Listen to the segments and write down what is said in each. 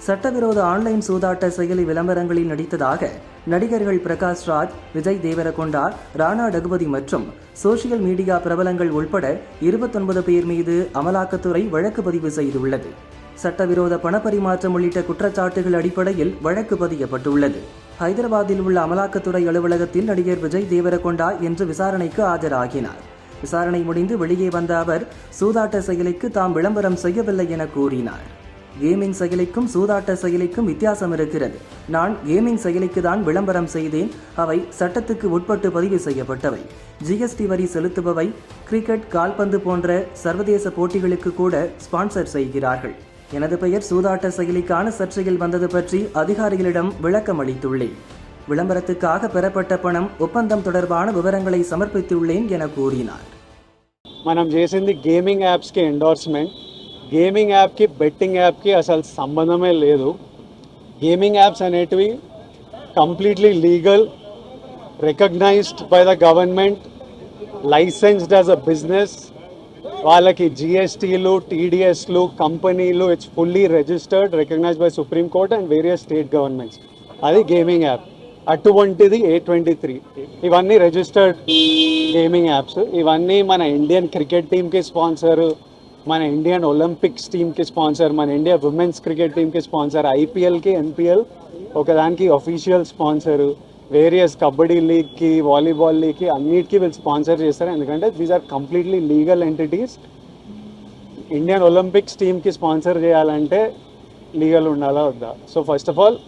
சட்டவிரோத ஆன்லைன் சூதாட்ட செயலி விளம்பரங்களில் நடித்ததாக நடிகர்கள் பிரகாஷ் ராஜ், விஜய் தேவரகொண்டா, ராணா டகுபதி மற்றும் சோசியல் மீடியா பிரபலங்கள் உட்பட 29 பேர் மீது அமலாக்கத்துறை வழக்கு பதிவு செய்துள்ளது. சட்டவிரோத பணப்பரிமாற்றம் உள்ளிட்ட குற்றச்சாட்டுகள் அடிப்படையில் வழக்கு பதியப்பட்டுள்ளது. ஹைதராபாத்தில் உள்ள அமலாக்கத்துறை அலுவலகத்தில் நடிகர் விஜய் தேவரகொண்டா இன்று விசாரணைக்கு ஆஜராகினார். விசாரணை முடிந்து வெளியே வந்த அவர் சூதாட்ட செயலிக்கு தாம் விளம்பரம் செய்யவில்லை என கூறினார். கேமிங் செயலிக்கும் சூதாட்ட செயலிக்கும் வித்தியாசம் இருக்கிறது. நான் கேமிங் செயலிக்கு தான் விளம்பரம் செய்தேன். அவை சட்டத்துக்கு உட்பட்டு பதிவு செய்யப்பட்டவை. ஜிஎஸ்டி வரி செலுத்துபவை. கிரிக்கெட், கால்பந்து போன்ற சர்வதேச போட்டிகளுக்கு கூட ஸ்பான்சர் செய்கிறார்கள். எனது பெயர் சூதாட்ட செயலிக்கான சர்ச்சையில் வந்தது பற்றி அதிகாரிகளிடம் விளக்கம் அளித்துள்ளேன். விளம்பரத்துக்காக பெறப்பட்ட பணம், ஒப்பந்தம் தொடர்பான விவரங்களை சமர்ப்பித்துள்ளேன் என கூறினார். మనం చేసింది గేమింగ్ యాప్స్కి ఎండోర్స్మెంట్. గేమింగ్ యాప్కి బెట్టింగ్ యాప్కి అసలు సంబంధమే లేదు. గేమింగ్ యాప్స్ అనేటివి completely legal, recognized by the government, licensed as a business. వాళ్ళకి జిఎస్టీలు, టీడీఎస్లు, కంపెనీలు, it's fully registered, recognized by supreme court and various state governments. అది గేమింగ్ యాప్. అటువంటిది A23. ఇవన్నీ రిజిస్టర్డ్ గేమింగ్ యాప్స్. ఇవన్నీ మన ఇండియన్ క్రికెట్ టీమ్కి స్పాన్సర్, మన ఇండియన్ ఒలింపిక్స్ టీమ్కి స్పాన్సర్, మన ఇండియా ఉమెన్స్ క్రికెట్ టీమ్కి స్పాన్సర్, ఐపీఎల్కి, ఎన్పిఎల్ ఒకదానికి అఫీషియల్ స్పాన్సర్, వేరియస్ కబడ్డీ లీగ్కి, వాలీబాల్ లీగ్కి అన్నిటికీ వీళ్ళు స్పాన్సర్ చేస్తారు. ఎందుకంటే these are completely legal entities. Indian Olympics టీమ్కి స్పాన్సర్ చేయాలంటే లీగల్ ఉండాలా వద్దా? సో ఫస్ట్ ఆఫ్ ఆల్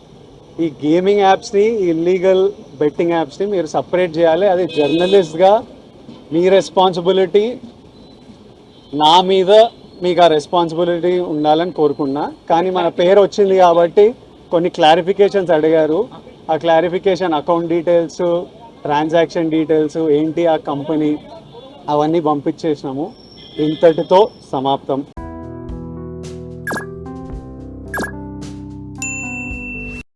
ఈ గేమింగ్ యాప్స్ని, ఇల్లీగల్ బెట్టింగ్ యాప్స్ని మీరు సపరేట్ చేయాలి. అది జర్నలిస్ట్గా మీ రెస్పాన్సిబిలిటీ. నా మీద మీకు ఆ రెస్పాన్సిబిలిటీ ఉండాలని కోరుకున్నా. కానీ మన పేరు వచ్చింది కాబట్టి కొన్ని క్లారిఫికేషన్స్ అడిగారు. ఆ clarification, account details, transaction details ఏంటి, ఆ కంపెనీ, అవన్నీ పంపించేసినాము. ఇంతటితో సమాప్తం.